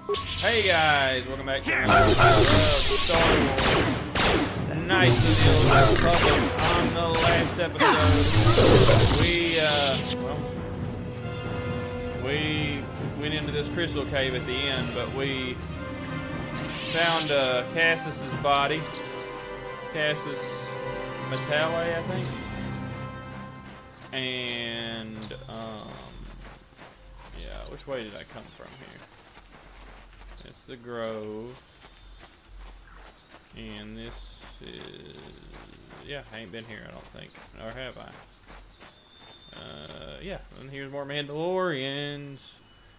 Hey guys, welcome back to another episode of Star Wars Knights of the Old Republic. On the last episode, we went into this crystal cave at the end, but we found Cassis's body. Cassis Metale, I think. And, yeah, which way did I come from here? It's the Grove. And this is... yeah, I ain't been here, I don't think. Or have I? Yeah, and here's more Mandalorians.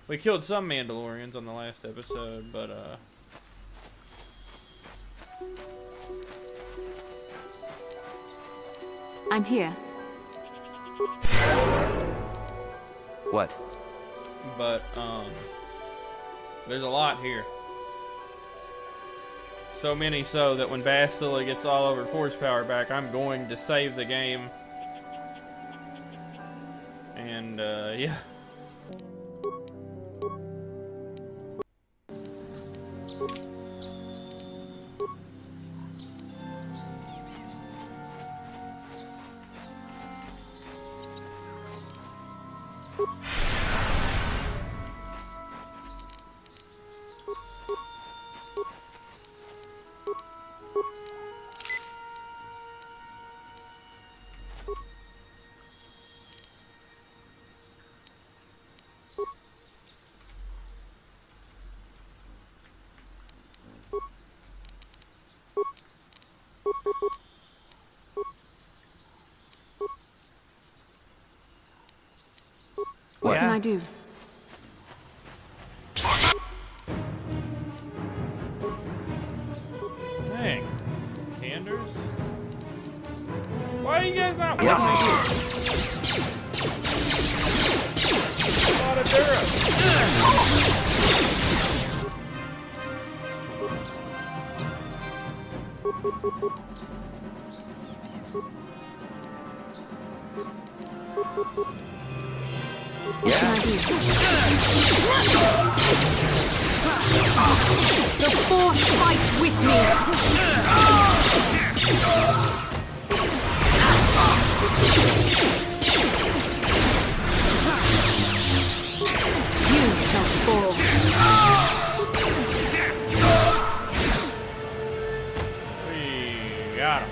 We killed some Mandalorians on the last episode, but, I'm here. What? But, there's a lot here. So many so that when Bastila gets all over force power back, I'm going to save the game. And, yeah. What can I do? Dang. Canders? Why are you guys not with me? A lot of Dura. What can I do? The Force fights with me! You shall fall. We got him.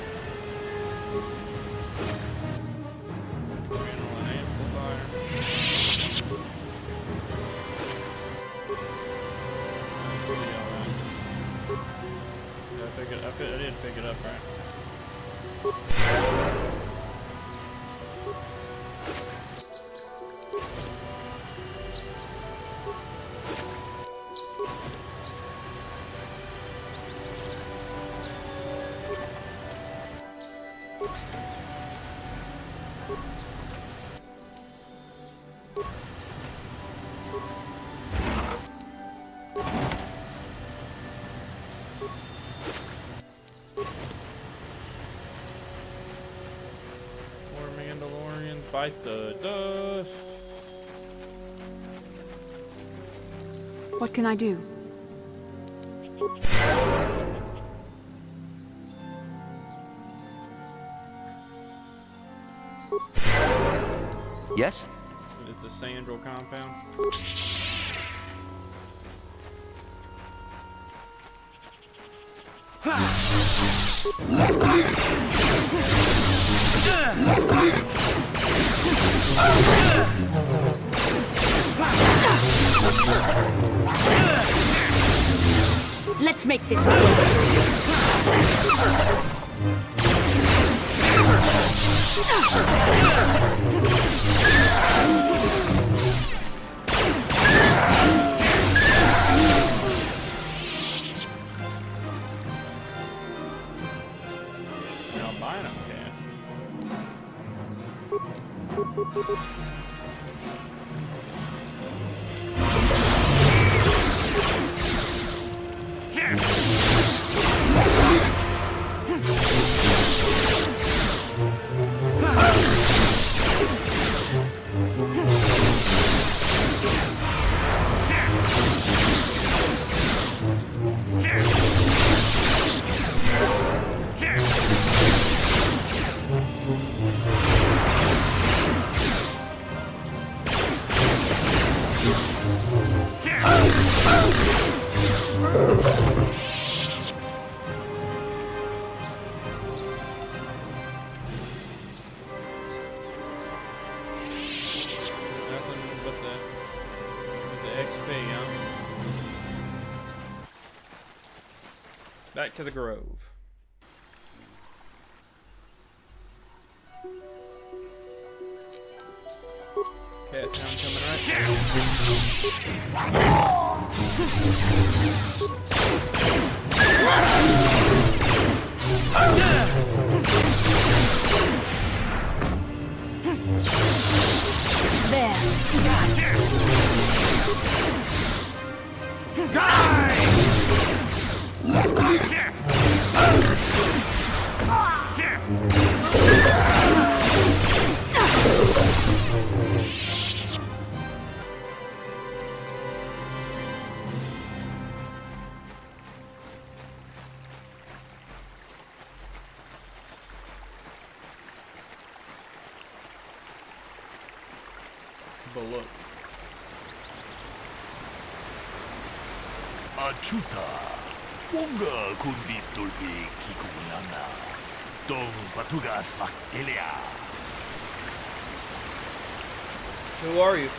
I didn't pick it up right. Mandalorians bite the dust. What can I do? Yes? It's the Sandral compound. Let's make this work. Albino cat. Back to the grove. Cat sound coming right There. Bolook. Achuta, Wonga kundis tulpi kikuyana. Dong patugas maktelia. Who are you?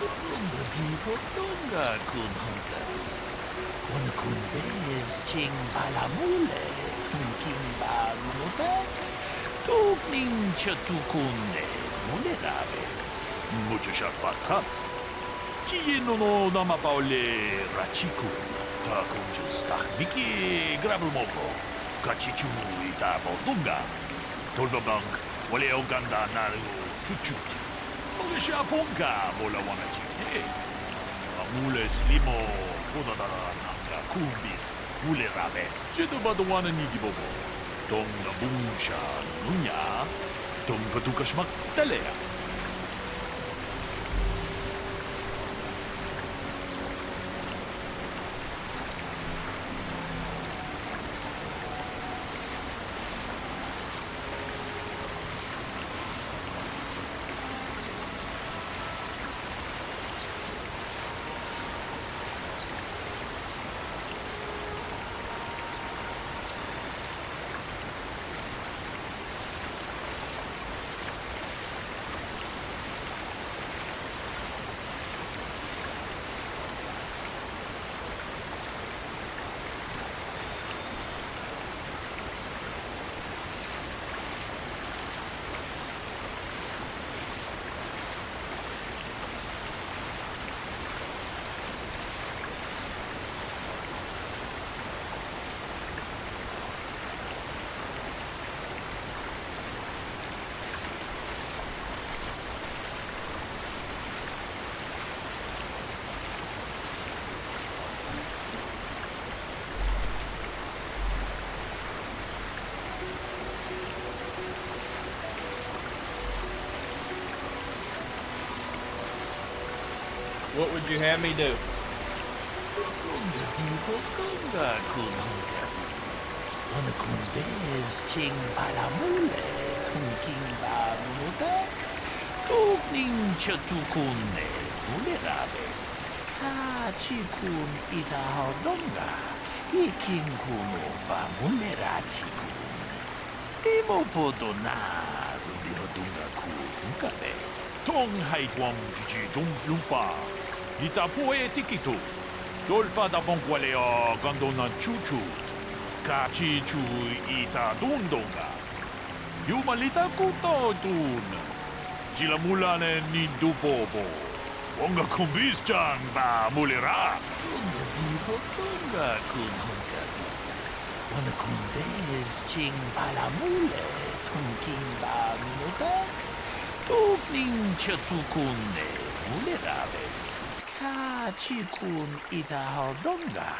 Wonga diho donga kun honka. Wana kun bez ching palamule tunking balunotek. Tukning chatukunde muleraves. Mucho shakpakap. Kieno no namapaole rachiku. Takunjus tahmiki grabulmoko. Kachichu ita bodunga. Tolbabank wale oganda naru chuchut. Mogesha ponka bola wanachike. Mule slimo podadara nanga kumbis. Mule rabes. Jedo badwana nigibobo. Tong na bunsha nunya. Tong patukashmak talea. What would you have me do? Gonga diho gonga kun honka. Wana kun bez ching palamule tunking balunotek. Tukning chatukunde muleraves. Kachikun ita hodonga. Ikin kuno ba mulerachikun. Stimo podona rundi hodunga kunkabe. Tong haitwam jiji jong lumpa. Ita poe tikito. Dolpa da bonkwaleo gandona chuchut. Kachi chu ita dundonga. Yumalita kuto dun. Jila mulane ni dubobo. Wonga kumbis chan ba mulera. Wonga diho donga kun honkabi. Wana kun bez ching palamule tunking ba minutek. Tukning chatukunde muleraves. Kachikun ita hodonga.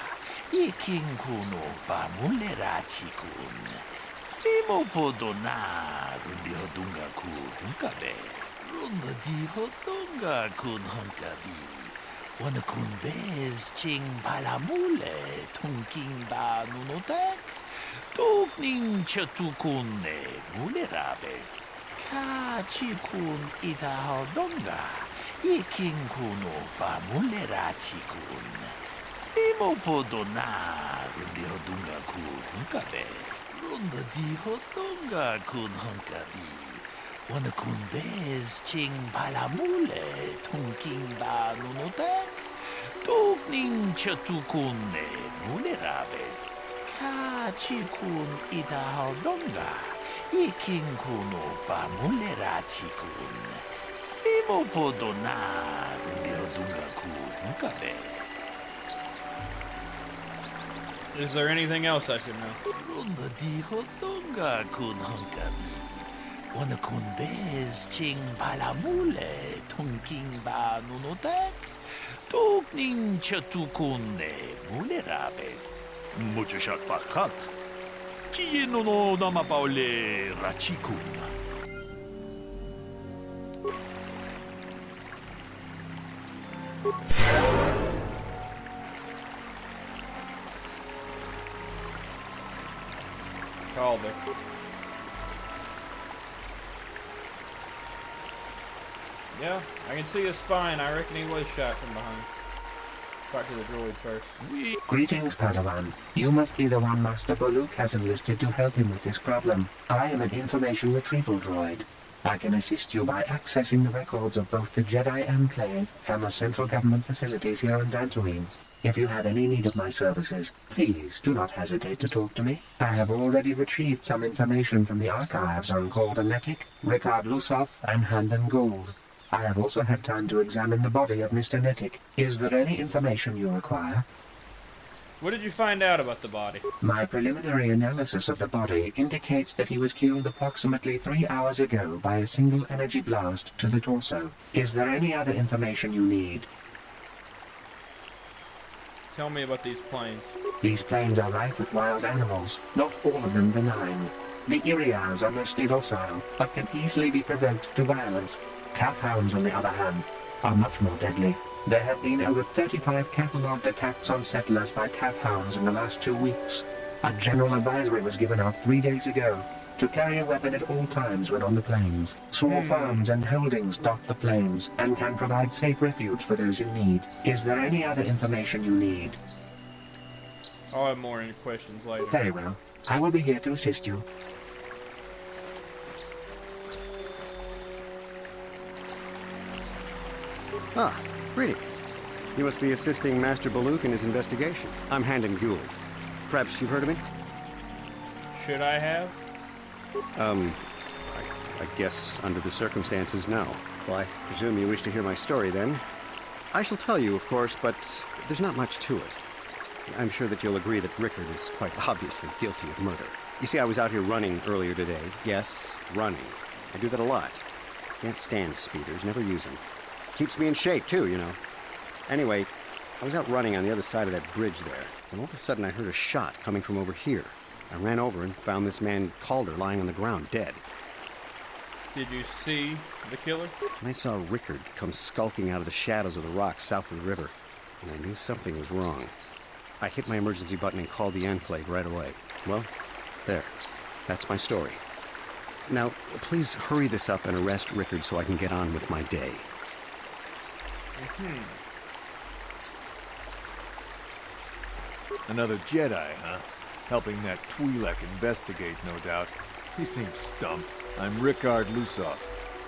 Ikin kuno ba mulerachikun. Slimo podona rundi hodunga kunkabe. Runga di hodonga kun honkabi. Wana kun bez ching palamule tunking ba nunotek. Tukning chatukunde muleraves. Kachikun ita hodonga. Ikin kuno ba mulerachikun. Slimo podona rundi hodunga kunkabe. Runga di hodonga kun honkabi. Wana kun bez ching palamule tunking ba nunotek. Tukning chatukunde muleraves. Ka chikun idahaldonga. Ikin kuno pamulera chikun. Slimo podona undihodunga kunkabe. Is there anything else I should know? Runda dihodunga kunhankabi. Wana kun bez ching palamule tungking ba nunotak. Tugning chatukunde mulerabes. Muchashat pakat. Kiyeno no namapaule rachikun. Calder. Yeah, I can see his spine. I reckon he was shot from behind. Talk to the droid first. Greetings, Padawan. You must be the one Master Bolook has enlisted to help him with this problem. I am an information retrieval droid. I can assist you by accessing the records of both the Jedi Enclave and the central government facilities here in Dantooine. If you have any need of my services, please do not hesitate to talk to me. I have already retrieved some information from the archives on Calder Nettic, Ricard Lusov, and Hand and Gold. I have also had time to examine the body of Mr. Nettic. Is there any information you require? What did you find out about the body? My preliminary analysis of the body indicates that he was killed approximately 3 hours ago by a single energy blast to the torso. Is there any other information you need? Tell me about these planes. These plains are rife with wild animals, not all of them benign. The Irias are mostly docile, but can easily be provoked to violence. Calf hounds, on the other hand, are much more deadly. There have been over 35 catalogued attacks on settlers by calf hounds in the last 2 weeks. A general advisory was given out 3 days ago to carry a weapon at all times when on the plains. Small farms and holdings dot the plains and can provide safe refuge for those in need. Is there any other information you need? I'll have more questions later. Very well. I will be here to assist you. Ah, greetings. You must be assisting Master Bolook in his investigation. I'm Handon Gould. Perhaps you've heard of me? Should I have? I guess under the circumstances, no. Well, I presume you wish to hear my story, then. I shall tell you, of course, but there's not much to it. I'm sure that you'll agree that Rickard is quite obviously guilty of murder. You see, I was out here running earlier today. Yes, running. I do that a lot. Can't stand speeders, never use them. Keeps me in shape, too, you know. Anyway, I was out running on the other side of that bridge there, and all of a sudden I heard a shot coming from over here. I ran over and found this man Calder lying on the ground, dead. Did you see the killer? And I saw Rickard come skulking out of the shadows of the rocks south of the river, and I knew something was wrong. I hit my emergency button and called the Enclave right away. Well, there. That's my story. Now, please hurry this up and arrest Rickard so I can get on with my day. Another Jedi, huh? Helping that Twi'lek investigate, no doubt. He seems stumped. I'm Ricard Lusov.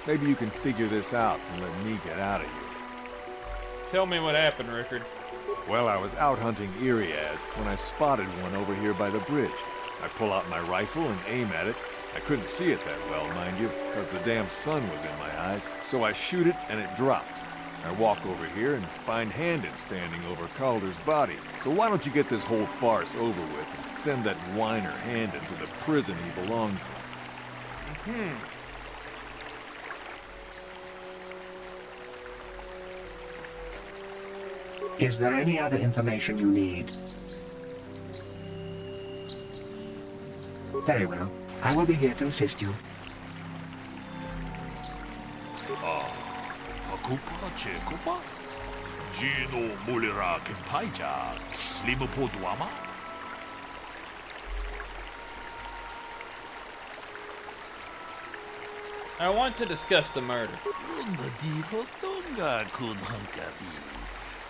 Maybe you can figure this out and let me get out of here. Tell me what happened, Rickard. Well, I was out hunting Irias when I spotted one over here by the bridge. I pull out my rifle and aim at it. I couldn't see it that well, mind you, because the damn sun was in my eyes. So I shoot it and it drops. I walk over here and find Handon standing over Calder's body. So why don't you get this whole farce over with and send that whiner Handon to the prison he belongs in? Is there any other information you need? Very well. I will be here to assist you. Hakupa chekupa? Gino mulira kimpaija slimupo duama? I want to discuss the murder. Runda diho tunga kun hankabi.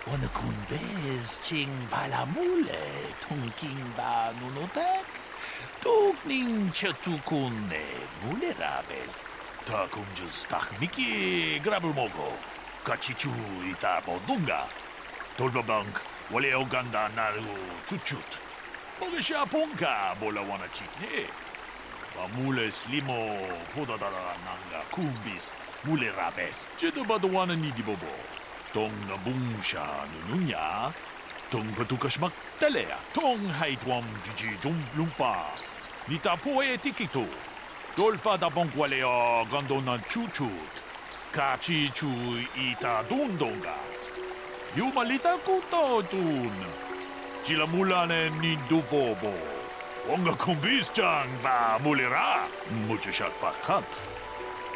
Wana kun bez ching palamule tungking ba nunotak. Tugning chatukune mulerabes. Ta kunjus takmiki grabulmogo. Kachichu ita bodunga. Tolbabank wale oganda naru chuchut. Mogesha ponka bola wana chikne. Ba mule slimo podadara nanga kumbis mule rabes. Jedo badawana ni dibobo. Tong na bungsha nununya. Tong patukas maktalea. Tong haitwam jiji lumpa. Nita poe tikito. Dolpa da bonkwalea gandona chuchut. Kachi chu ita dundonga. Yumalita kutotun. Chilamulane ni dubobo. Wonga kumbisjang ba mulera. Muchashat pakat.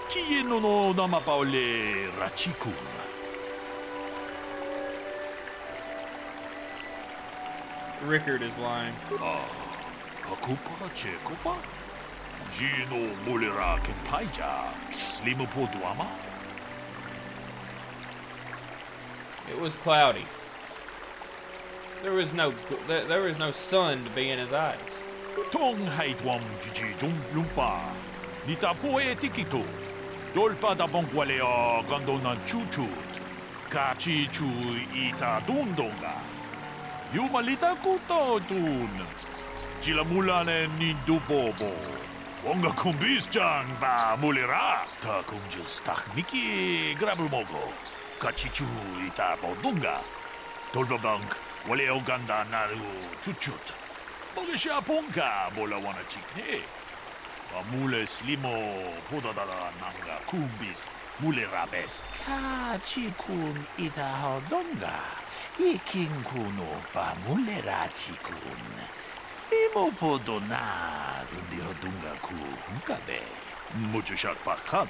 Kieno no namapaole rachikun. Rickard is lying. Pakupa chekopa. Gino mulera kenpaija. Slimo poduama. It was cloudy. There was no sun to be in his eyes. Tong haitwam jiji lumpa. Nita poe tikito. Dolpa da bonkwalea gandona chuchut. Kachi chu ita dundonga. Yumalita kutotun. Chilamulane ni dubobo. Wonga kumbisjang ba mulera. Ta kunjus takniki grabulmogo. Kachichu ita bodunga. Dolpa bank. Wale oganda naru chuchut. Mogesha ponka bola wana chikne. Mule slimo podadara nanga kumbis mule rabes. Kachikun ita hodonga. Ikin kuno pa mule rachikun. Slimo podona rundi hodunga ku hunkabe. Mucho shat pakat.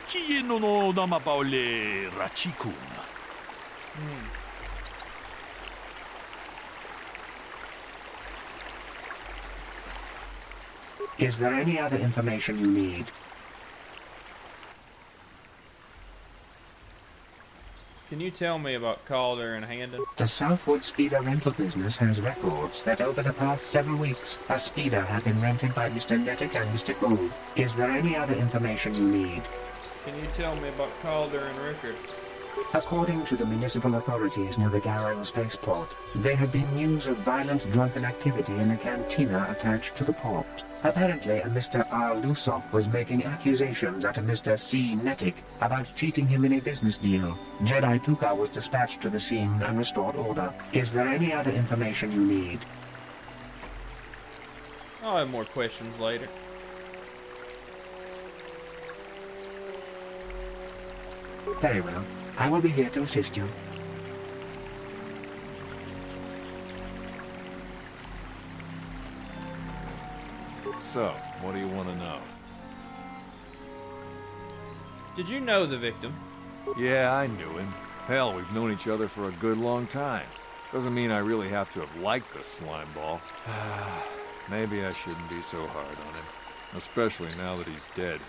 Kieno no namapaole rachikun. Is there any other information you need? Can you tell me about Calder and Handon? The Southwood Speeder rental business has records that over the past several weeks, a speeder had been rented by Mr. Nettic and Mr. Gould. Is there any other information you need? Can you tell me about Calder and Rickard? According to the municipal authorities near the Garang spaceport, there had been news of violent drunken activity in a cantina attached to the port. Apparently, a Mr. R. Lusov was making accusations at a Mr. C. Nettic about cheating him in a business deal. Jedi Tuka was dispatched to the scene and restored order. Is there any other information you need? I'll have more questions later. Very well. I will be here to assist you. So, what do you want to know? Did you know the victim? Yeah, I knew him. Hell, we've known each other for a good long time. Doesn't mean I really have to have liked the slime ball. Maybe I shouldn't be so hard on him. Especially now that he's dead.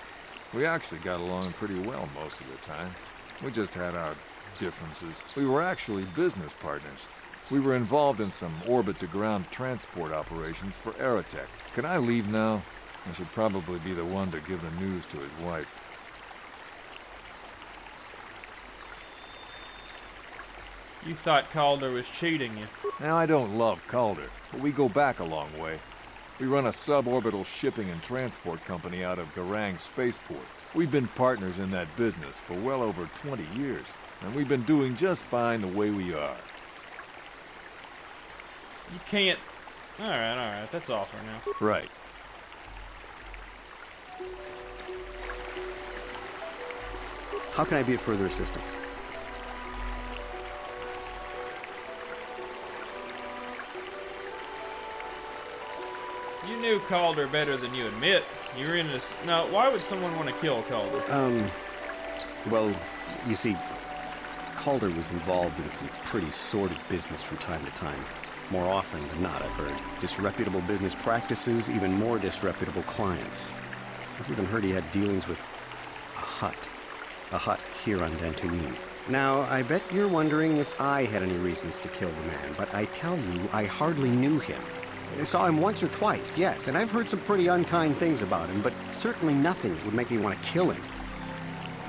We actually got along pretty well most of the time. We just had our differences. We were actually business partners. We were involved in some orbit-to-ground transport operations for Aerotech. Can I leave now? I should probably be the one to give the news to his wife. You thought Calder was cheating you. Now, I don't love Calder, but we go back a long way. We run a suborbital shipping and transport company out of Garang Spaceport. We've been partners in that business for well over 20 years, and we've been doing just fine the way we are. You can't... Alright, that's all for now. Right. How can I be of further assistance? You knew Calder better than you admit. You were in this... Now, why would someone want to kill Calder? Well, you see, Calder was involved in some pretty sordid business from time to time. More often than not, I've heard. Disreputable business practices, even more disreputable clients. I've even heard he had dealings with a hut here on Dantooine. Now, I bet you're wondering if I had any reasons to kill the man, but I tell you, I hardly knew him. I saw him once or twice, yes, and I've heard some pretty unkind things about him, but certainly nothing that would make me want to kill him.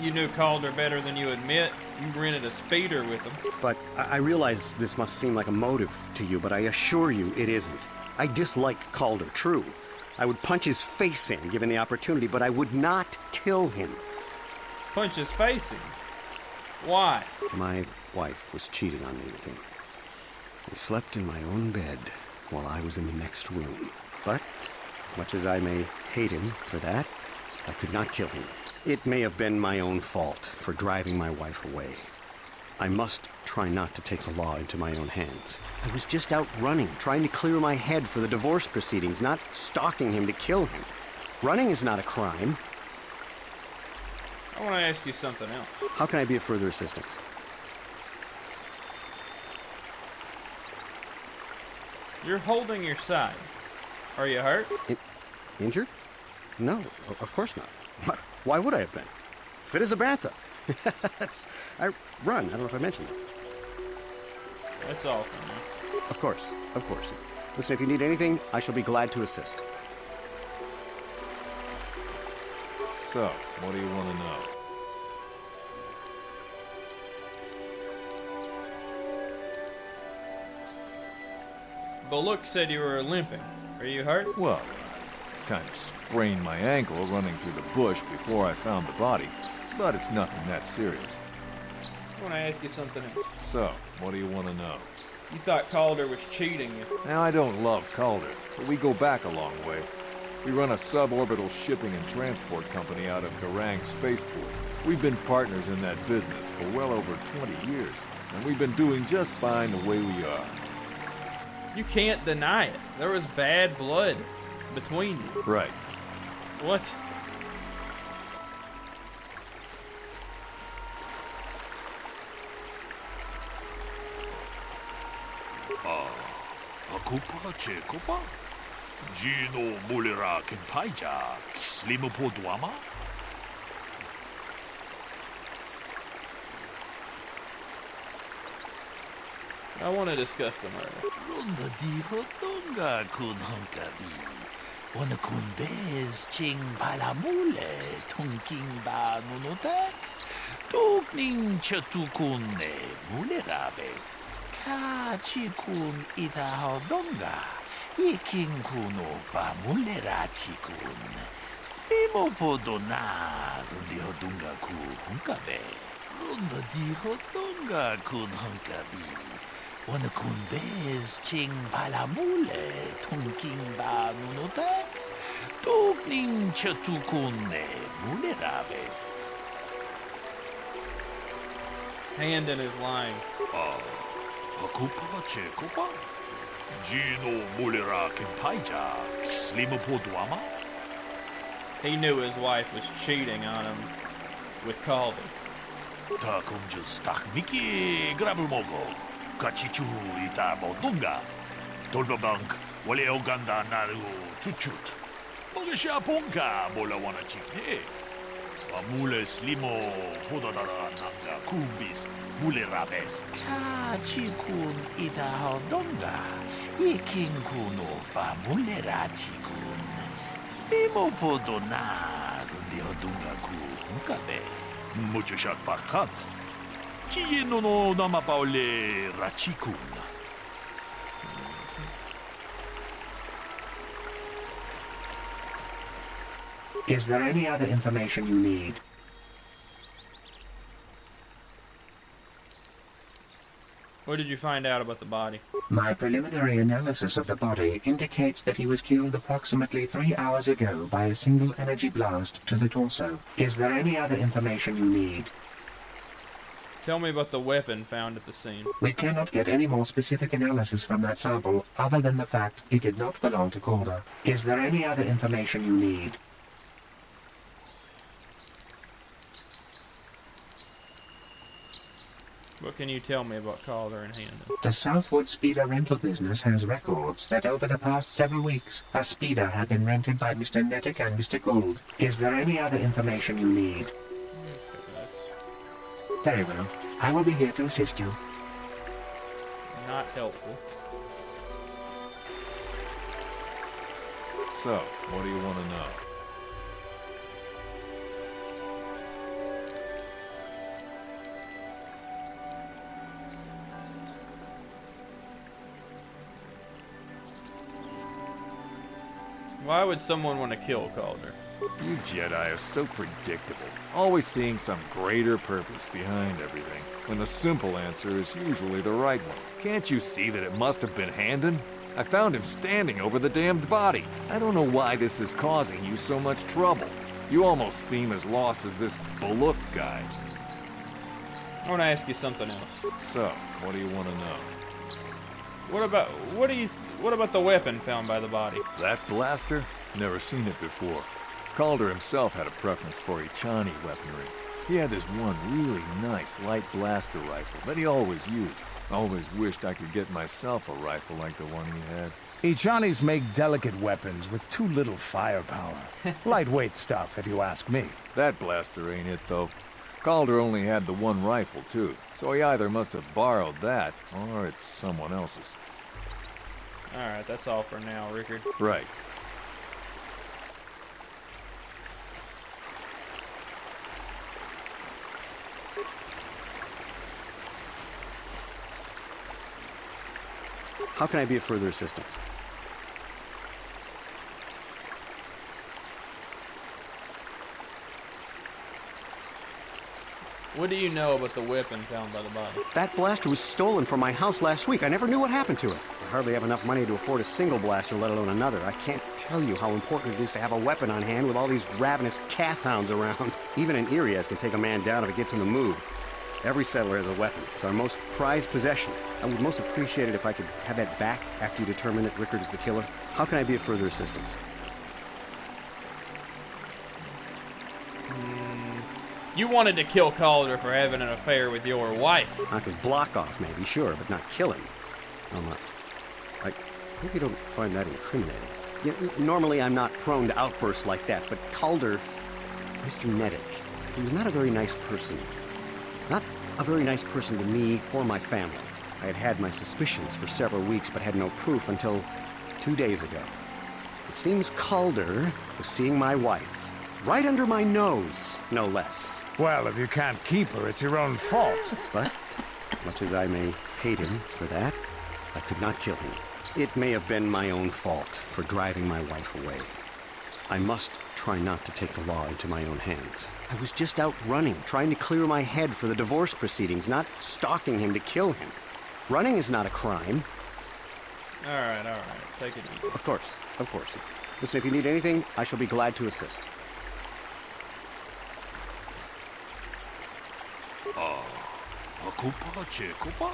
You knew Calder better than you admit. You rented a speeder with him. But I realize this must seem like a motive to you, but I assure you it isn't. I dislike Calder, true. I would punch his face in, given the opportunity, but I would not kill him. Punch his face in? Why? My wife was cheating on me with him. He slept in my own bed while I was in the next room. But, as much as I may hate him for that, I could not kill him. It may have been my own fault for driving my wife away. I must try not to take the law into my own hands. I was just out running, trying to clear my head for the divorce proceedings, not stalking him to kill him. Running is not a crime. I want to ask you something else. How can I be of further assistance? You're holding your side. Are you hurt? Injured? No, of course not. Why would I have been? Fit as a bathtub. I run. I don't know if I mentioned that. That's all from me. Of course, of course. Listen, if you need anything, I shall be glad to assist. So, what do you want to know? Bolook said you were limping. Are you hurt? Well, I kind of sprained my ankle running through the bush before I found the body, but it's nothing that serious. I want to ask you something else. So, what do you want to know? You thought Calder was cheating you. Now, I don't love Calder, but we go back a long way. We run a suborbital shipping and transport company out of Garang Spaceport. We've been partners in that business for well over 20 years, and we've been doing just fine the way we are. You can't deny it. There was bad blood between you. Right. What? Akupa Chekopa? Gino Mulera Kimpaija, Slimupo Duama? I want to discuss the murder. Ronda di Rotonga kun honkabi. Wana kun bez ching palamule tunking ba nunotak. Tukning chatukun ne mulerabes. Ka chikun ita hodonga. Iking kuno ba mulera chikun. Slimo podona rundi hodunga ku honkabe. Ronda di Rotonga kun honkabi. Wana kun bez ching palamule tunking ba nunotak. Tukning chatukun ne mulerabes. Handon is lying. Akupa Chekopa? Gino Mulera Kimpaija, Slimupo Duama? He knew his wife was cheating on him with Calder. Ta kumjus tak miki grabulmogo. Kachichu ita bodunga. Dolbabank, wale oganda naru chuchut. Mogesha ponka bola wana chikne. Amule slimo podadara nanga kumbis mule rabes. Ka chikun ita hodonga. Iking kuno ba mulera chikun. Slimo podona rundi hodunga ku hunkabe. Mucho shak parkat. Kieno no namapaole rachikun. Is there any other information you need? What did you find out about the body? My preliminary analysis of the body indicates that he was killed approximately 3 hours ago by a single energy blast to the torso. Is there any other information you need? Tell me about the weapon found at the scene. We cannot get any more specific analysis from that sample other than the fact it did not belong to Calder. Is there any other information you need? What can you tell me about Calder and Handon? The Southwood Speeder rental business has records that over the past several weeks, a speeder had been rented by Mr. Nettic and Mr. Gould. Is there any other information you need? Very well. I will be here to assist you. Not helpful. So, what do you want to know? Why would someone want to kill Calder? You Jedi are so predictable, always seeing some greater purpose behind everything, when the simple answer is usually the right one. Can't you see that it must have been Handon? I found him standing over the damned body. I don't know why this is causing you so much trouble. You almost seem as lost as this Bolook guy. I want to ask you something else. So, what do you want to know? What about the weapon found by the body? That blaster? Never seen it before. Calder himself had a preference for Echani weaponry. He had this one really nice light blaster rifle that he always used. Always wished I could get myself a rifle like the one he had. Echanis make delicate weapons with too little firepower. Lightweight stuff, if you ask me. That blaster ain't it, though. Calder only had the one rifle, too, so he either must have borrowed that, or it's someone else's. Alright, that's all for now, Rickard. Right. How can I be of further assistance? What do you know about the weapon found by the body? That blaster was stolen from my house last week. I never knew what happened to it. I hardly have enough money to afford a single blaster, let alone another. I can't tell you how important it is to have a weapon on hand with all these ravenous cat hounds around. Even an Irias can take a man down if it gets in the mood. Every settler has a weapon. It's our most prized possession. I would most appreciate it if I could have that back after you determine that Rickard is the killer. How can I be of further assistance? You wanted to kill Calder for having an affair with your wife. Knock his block off, maybe, sure, but not kill him. I hope you don't find that incriminating. Normally I'm not prone to outbursts like that, but Calder, Mr. Nettic, he was not a very nice person. Not a very nice person to me or my family. I had had my suspicions for several weeks, but had no proof until 2 days ago. It seems Calder was seeing my wife, right under my nose, no less. Well, if you can't keep her, it's your own fault. But, as much as I may hate him for that, I could not kill him. It may have been my own fault for driving my wife away. I must try not to take the law into my own hands. I was just out running, trying to clear my head for the divorce proceedings, not stalking him to kill him. Running is not a crime. Alright, take it easy. Of course. Listen, if you need anything, I shall be glad to assist. Akupa Chekopa?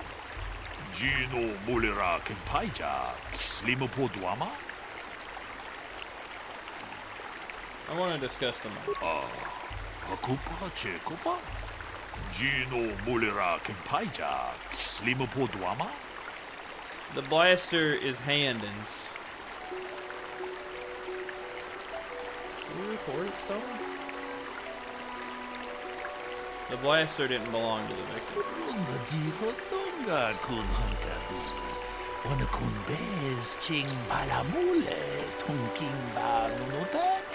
Gino Mulera Kempaija, Kislimo Poduama? I want to discuss the matter. Akupa Chekopa? Gino Mulera Kempaija, Kislimo Poduama? The blaster is Handon's. Did we report it stolen? The blaster didn't belong to the victim. Lunga di hodonga kun hunkabi. Wana kun bez ching palamule tunking ba nunotak.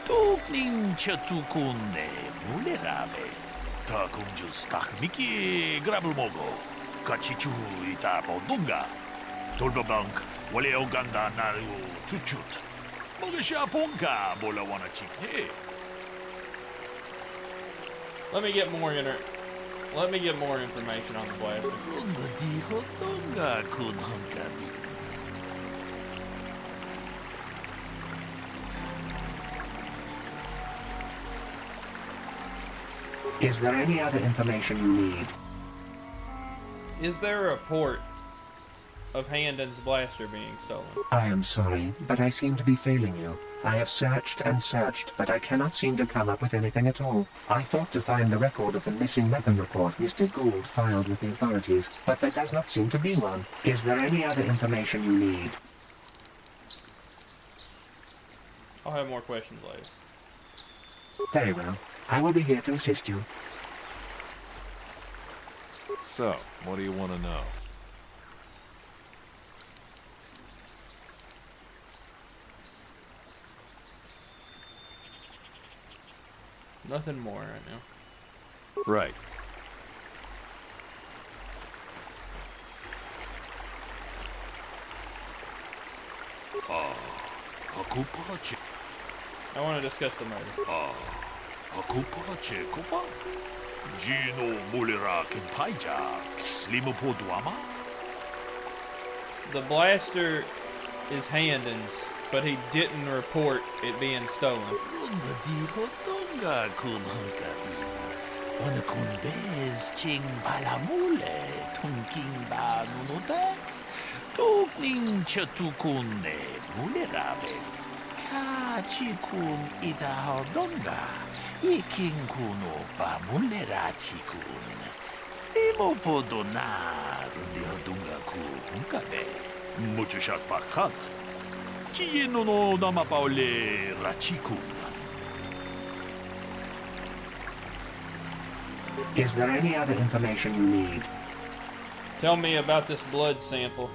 Tukning chatukunde muleraves. Takunjus Takmiki Grabulmogo, Kachichu Ita Bodunga, Tulbabank, Wale Oganda Naru Chuchut, Mogasha Ponka, Bolawana Chikne. Let me get more information on the blaster. Lunga di hodonga kun hunkabi. Is there any other information you need? Is there a report of Handon's blaster being stolen? I am sorry, but I seem to be failing you. I have searched and searched, but I cannot seem to come up with anything at all. I thought to find the record of the missing weapon report Mr. Gould filed with the authorities, but there does not seem to be one. Is there any other information you need? I'll have more questions later. Very well. I will be here to assist you. So, what do you want to know? Nothing more right now. Right. Akupache. I want to discuss the murder. Akupache kopa. Gino mulera kimpaija. Slimo poduama. The blaster is Handon's, but he didn't report it being stolen. Runda di hotonga kun hankabi. Wana kun bez ching palamule tunking ba nunodek. Tokning chatukune mulerabes. Kachi kun ita hodonga. Iking kuno ba mulerachi kun. Slimo podona rundi hodonga ku hunkabe. Muchashat pakat. Kieno no nama paole rachikun. Is there any other information you need? Tell me about this blood sample.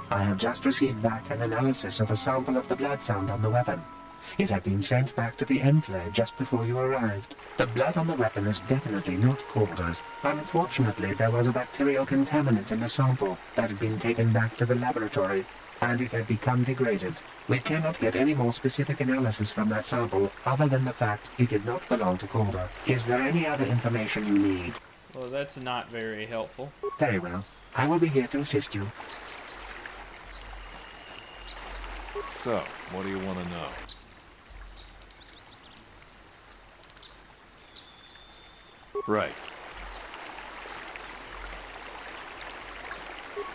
I have just received back an analysis of a sample of the blood found on the weapon. It had been sent back to the Enclave just before you arrived. The blood on the weapon is definitely not Calder's. Unfortunately, there was a bacterial contaminant in the sample that had been taken back to the laboratory, and it had become degraded. We cannot get any more specific analysis from that sample other than the fact it did not belong to Calder. Is there any other information you need? Well, that's not very helpful. Very well. I will be here to assist you. So, what do you want to know? Right.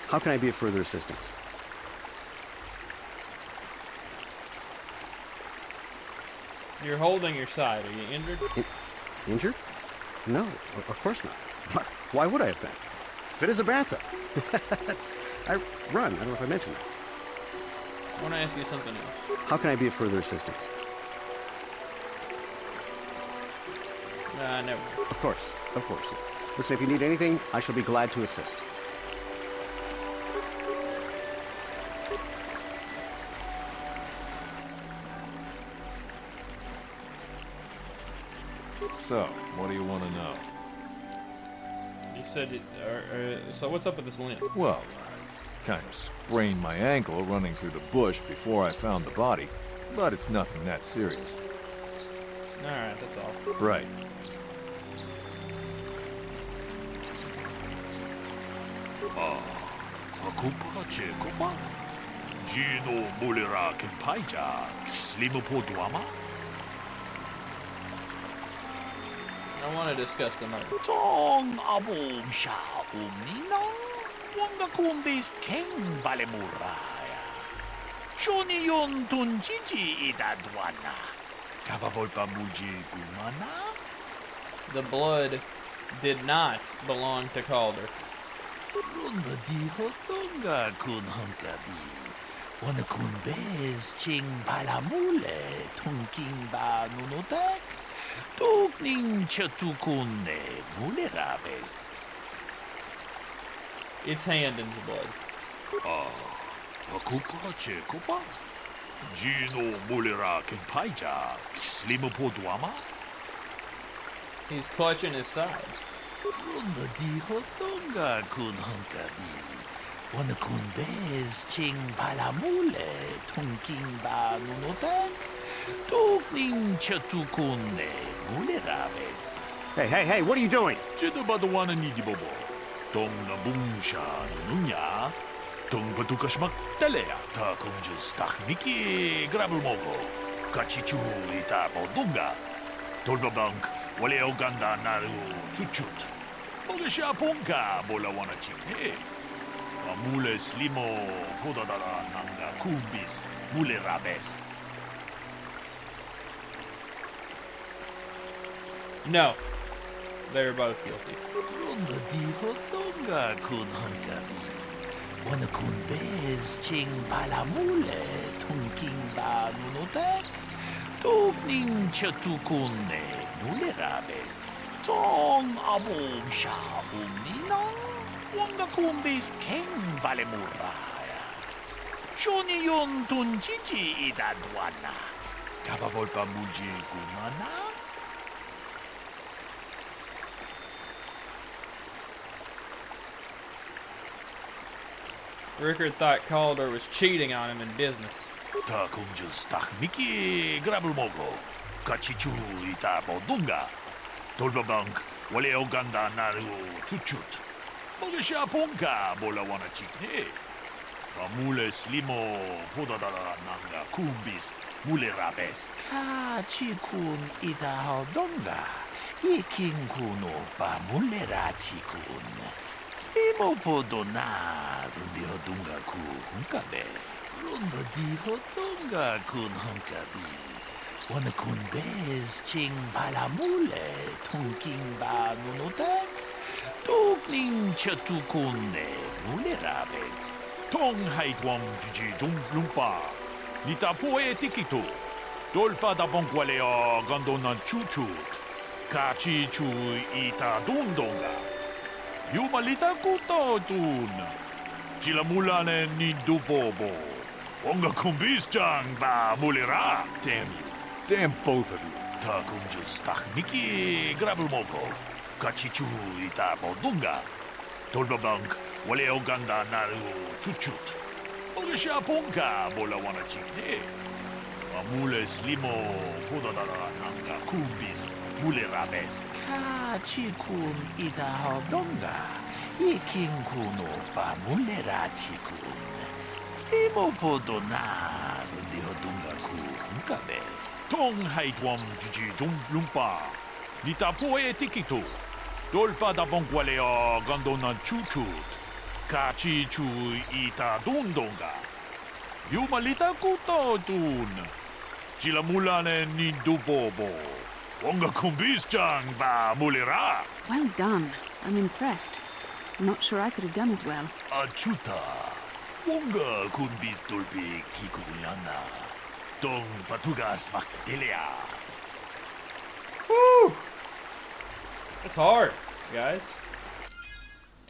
How can I be of further assistance? You're holding your side. Are you injured? Injured? No, of course not. Why would I have been? Fit as a bathtub. I run. I don't know if I mentioned that. I want to ask you something else. How can I be of further assistance? Nah, never. Of course. Listen, if you need anything, I shall be glad to assist. So, what do you want to know? You said it. So what's up with this limp? Well, I kind of sprained my ankle running through the bush before I found the body, but it's nothing that serious. All right, that's all. Right. Akupache kopa. Gino mulera kimpaija. Slimo poduama. I want to discuss the murder. Tong abom sha umnina. Wanga kumbis king balemuraya. Johnny yon tunjiji idadwana. Kababolpa muji kumana. The blood did not belong to Calder. Runda di hotonga kun hankabi. Wana kun bez ching palamule tunking ba nunodek. Tokning chatukune mulerabes. It's Handon's blood. Akupache kopa. Gino mulera kimpaija. Slimo poduama. He's clutching his side. Runda di hotonga kun hankabi. Wana kun bez ching palamule tunking ba nunodek. Tokning chatukune mulerabes. Hey, what are you doing? Jedo badawana nidi bobo. Tong na bungsha nunya. Tong patukashmak talea. Ta kunjus takmiki grabulmogo. Kachichu ita bodunga. Tolbabank wale oganda naru chuchut. Mogesha ponka bola wana chikhe. Amule slimo podadara nanga kumbis mulerabes. No, they're both guilty. Runda di hotonga kun hankabi. Wana kun bez ching palamule tunking ba nunodek. Tokning chatukune mulerabes. Tong abom sha umnina. Wanga kumbis king balemuraya. Johnny yon tunjiji idadwana. Kababolpa muji kumana. Rickard thought Calder was cheating on him in business. Ta kunjus takniki grabul mogo. Kachichu ita bodunga. Dolbabank wale oganda naru chuchut. Mogesha ponka bola wana chikne. Mule slimo podadara nanga kumbis mule rabes. Kachikun ita hodonga. Ikin kuno pa mule rachikun. Slimo podona rundi hodunga ku hunkabe. Runda di hodunga kun hunkabi. Wana kun bez ching palamule tunking ba nunotek. Tukning chatukune mule rabes. Tong haitwang jiji jung lumpa. Nita poe tikito. Dolpa da bonkwalea gandona chuchut. Kachi chu ita dundonga. Yumalita kuto tun. Chilamulane ni dubobo. Wonga kumbis jang ba mulira. Damn you. Damn both of you. Ta kunjus takniki grabul moko. Kachichu ita bodunga. Dolbabank wale oganda naru chuchut. Mogesha ponka bola wana chikne. Amule slimo podadara nanga kumbis mule rabes. Kachikun ita hodonga. Ikin kuno pa mule rachikun. Slimo podona rundi hodunga ku hunkabe. Tong haitwam jiji jung lumpa. Nita poe tikito. Dolpa da bonkwalea gandona chuchut. Kachi chu ita dundonga. Yumalita kuto tun. Chilamulane ni dubobo. Wonga kumbis jang ba mulira. Well done. I'm impressed. I'm not sure I could have done as well. Achuta. Wonga kumbis dolpi kikuyana. Dong patugas makdelea. Woo! It's hard, guys.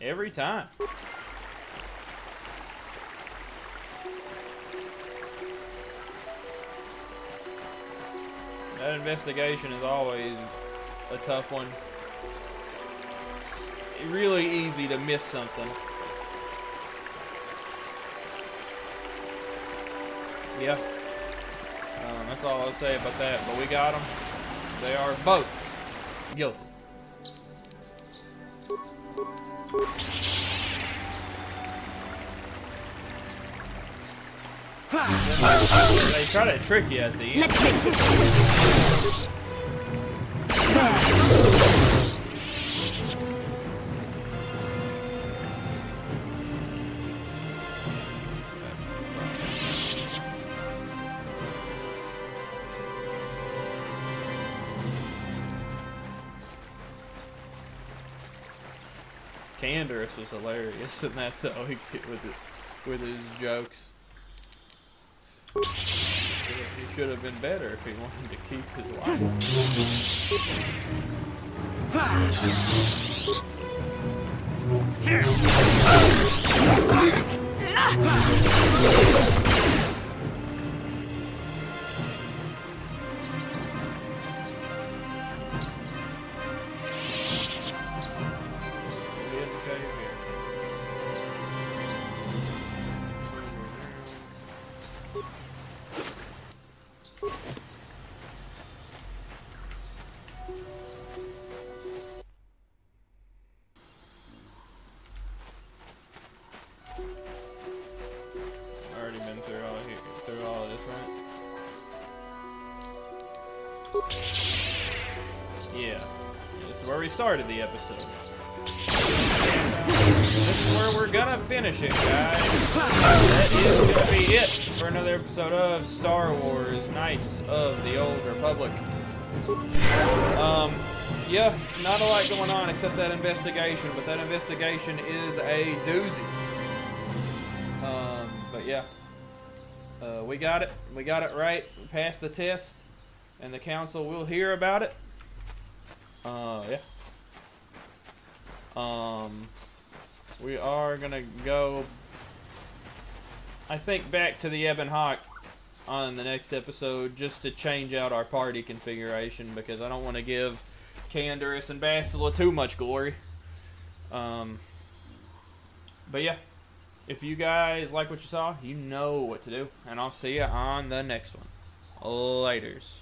Every time. That investigation is always a tough one. It's really easy to miss something. Yeah. That's all I'll say about that. But we got them. They are both guilty. They try to trick you at the end. Let's make this Canderous was hilarious in that though, with his jokes. He should have been better if he wanted to keep his wife. Already been through all this, right? Yeah. This is where we started the episode. This is where we're gonna finish it, guys. That is gonna be it for another episode of Star Wars Knights of the Old Republic. Yeah, not a lot going on except that investigation, but that investigation is a doozy. But yeah, we got it. We got it right. We passed the test, and the council will hear about it. Yeah. We are gonna go, I think, back to the Ebon Hawk on the next episode just to change out our party configuration because I don't want to give Canderous and Bastila too much glory. But yeah, If you guys like what you saw, you know what to do. And I'll see you on the next one. Laters.